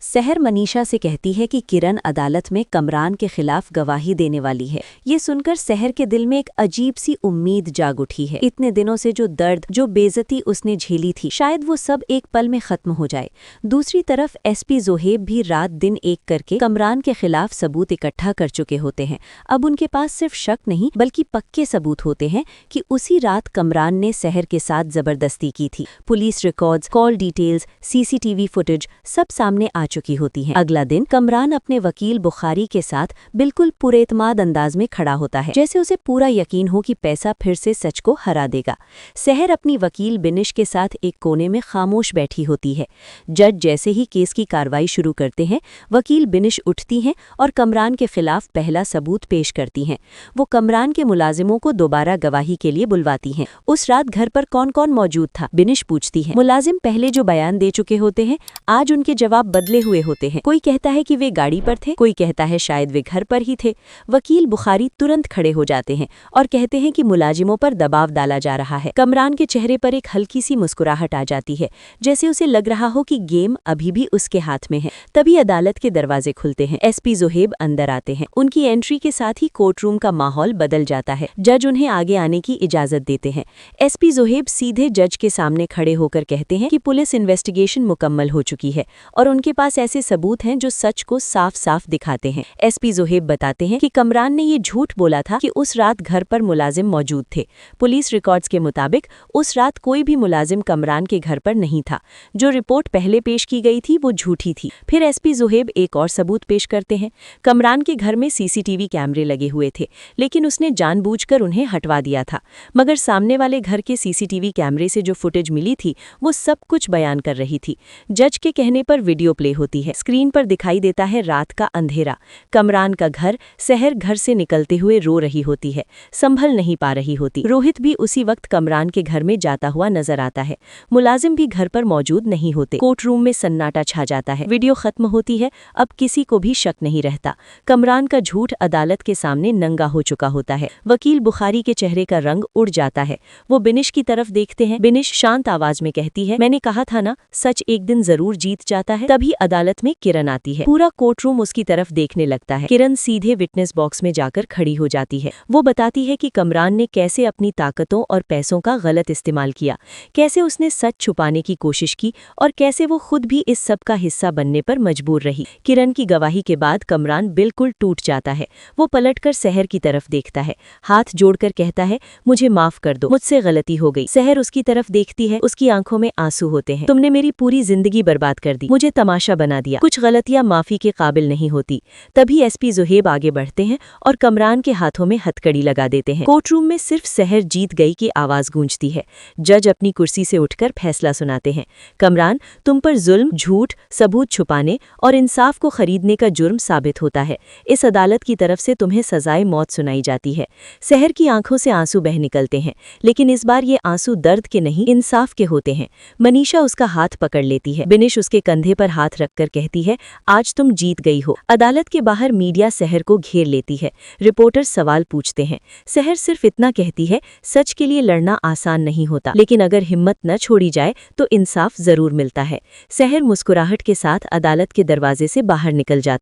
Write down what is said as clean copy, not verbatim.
सहर मनीषा से कहती है कि किरण अदालत में कमरान के खिलाफ गवाही देने वाली है। ये सुनकर सहर के दिल में एक अजीब सी उम्मीद जाग उठी है। इतने दिनों से जो दर्द, जो बेइज्जती उसने झेली थी, शायद वो सब एक पल में खत्म हो जाए। दूसरी तरफ एसपी जोहेब भी रात दिन एक करके कमरान के खिलाफ सबूत इकट्ठा कर चुके होते हैं। अब उनके पास सिर्फ शक नहीं बल्कि पक्के सबूत होते हैं कि उसी रात कमरान ने सहर के साथ जबरदस्ती की थी। Police records, call details, CCTV footage सब सामने आ चुकी होती हैं। अगला दिन कमरान अपने वकील बुखारी के साथ बिल्कुल पुरेतमाद अंदाज में खड़ा होता है, जैसे उसे पूरा यकीन हो कि पैसा फिर से सच को हरा देगा। सहर अपनी वकील बिनिश के साथ एक कोने में खामोश बैठी होती है। जज जैसे ही केस की कार्रवाई शुरू करते हैं, वकील बिनिश उठती हैं और कमरान के खिलाफ पहला सबूत पेश करती हैं। वो कमरान के मुलाजिमों को दोबारा गवाही के लिए बुलवाती हैं। उस रात घर पर कौन कौन मौजूद था, बिनिश पूछती है। मुलाजिम पहले जो बयान दे चुके होते हैं, आज उनके जवाब बदले हुए होते हैं। कोई कहता है कि वे गाड़ी पर थे, कोई कहता है शायद वे घर पर ही थे। वकील बुखारी तुरंत खड़े हो जाते हैं और कहते हैं कि मुलाजिमों पर दबाव डाला जा रहा है। कमरान के चेहरे पर एक हल्की सी मुस्कुराहट आ जाती है, जैसे उसे लग रहा हो कि गेम अभी भी उसके हाथ में है। तभी अदालत के दरवाजे खुलते हैं। एसपी जोहेब अंदर आते हैं। उनकी एंट्री के साथ ही कोर्ट रूम का माहौल बदल जाता है। जज उन्हें आगे आने की इजाजत देते हैं। एसपी जोहेब सीधे जज के सामने खड़े होकर कहते हैं कि पुलिस इन्वेस्टिगेशन मुकम्मल हो चुकी है और उनके पास ऐसे सबूत हैं जो सच को साफ साफ दिखाते हैं। एसपी जोहेब बताते हैं कि कमरान ने ये झूठ बोला था कि उस रात घर पर मुलाजिम मौजूद थे। पुलिस रिकॉर्ड्स के मुताबिक उस रात कोई भी मुलाजिम कमरान के घर पर नहीं था। जो रिपोर्ट पहले पेश की गई थी वो झूठी थी। फिर एसपी जोहेब एक और सबूत पेश करते हैं। कमरान के घर में सीसीटीवी कैमरे लगे हुए थे, लेकिन उसने जानबूझकर उन्हें हटवा दिया था। मगर सामने वाले घर के सीसीटीवी कैमरे से जो फुटेज मिली थी वो सब कुछ बयान कर रही थी। जज के कहने पर वीडियो प्ले होती है। स्क्रीन पर दिखाई देता है रात का अंधेरा। कमरान का घर, सहर घर से निकलते हुए रो रही होती है, संभल नहीं पा रही होती। रोहित भी उसी वक्त कमरान के घर में जाता हुआ नजर आता है। मुलाजिम भी घर पर मौजूद नहीं होते। कोर्ट रूम में सन्नाटा छा जाता है। वीडियो खत्म होती है। अब किसी को भी शक नहीं रहता। कमरान का झूठ अदालत के सामने नंगा हो चुका होता है। वकील बुखारी के चेहरे का रंग उड़ जाता है। वो बिनिश की तरफ देखते हैं। बिनिश शांत आवाज में कहती है, मैंने कहा था ना, सच एक दिन जरूर जीत जाता है। तभी अदालत में किरण आती है। पूरा कोर्ट रूम उसकी तरफ देखने लगता है। किरण सीधे विटनेस बॉक्स में जाकर खड़ी हो जाती है। वो बताती है कि कमरान ने कैसे अपनी ताकतों और पैसों का गलत इस्तेमाल किया, कैसे उसने सच छुपाने की कोशिश की और कैसे वो खुद भी इस सब का हिस्सा बनने पर मजबूर रही। किरण की गवाही के बाद कमरान बिल्कुल टूट जाता है। वो पलटकर सहर की तरफ देखता है, हाथ जोड़कर कहता है, मुझे माफ कर दो, मुझसे गलती हो गई। सहर उसकी तरफ देखती है। उसकी आंखों में आंसू होते हैं। तुमने मेरी पूरी जिंदगी बर्बाद कर दी, मुझे तमाशा बना दिया। कुछ गलतियां माफी के काबिल नहीं होती। तभी एसपी जोहेब आगे बढ़ते हैं और कमरान के हाथों में हथकड़ी लगा देते हैं। कोर्ट रूम में सिर्फ सहर जीत गई की आवाज गूंजती है। जज अपनी कुर्सी से उठकर फैसला सुनाते हैं। कमरान, तुम पर जुल्म, झूठ, सबूत छुपाने और इंसाफ को खरीदने का जुर्म साबित होता है। इस अदालत की तरफ से तुम्हें सजाए मौत सुनाई जाती है। सहर की आंखों से आंसू बह निकलते हैं, लेकिन इस बार ये आंसू दर्द के नहीं, इंसाफ के होते हैं। मनीषा उसका हाथ पकड़ लेती है। बिनिश उसके कंधे पर हाथ रखकर कहती है, आज तुम जीत गई हो। अदालत के बाहर मीडिया सहर को घेर लेती है। रिपोर्टर सवाल पूछते हैं। सहर सिर्फ इतना कहती है, सच के लिए लड़ना आसान नहीं होता, लेकिन अगर हिम्मत न छोड़ी जाए तो इंसाफ जरूर मिलता है। सहर मुस्कुराहट के साथ अदालत के दरवाजे से बाहर निकल जाती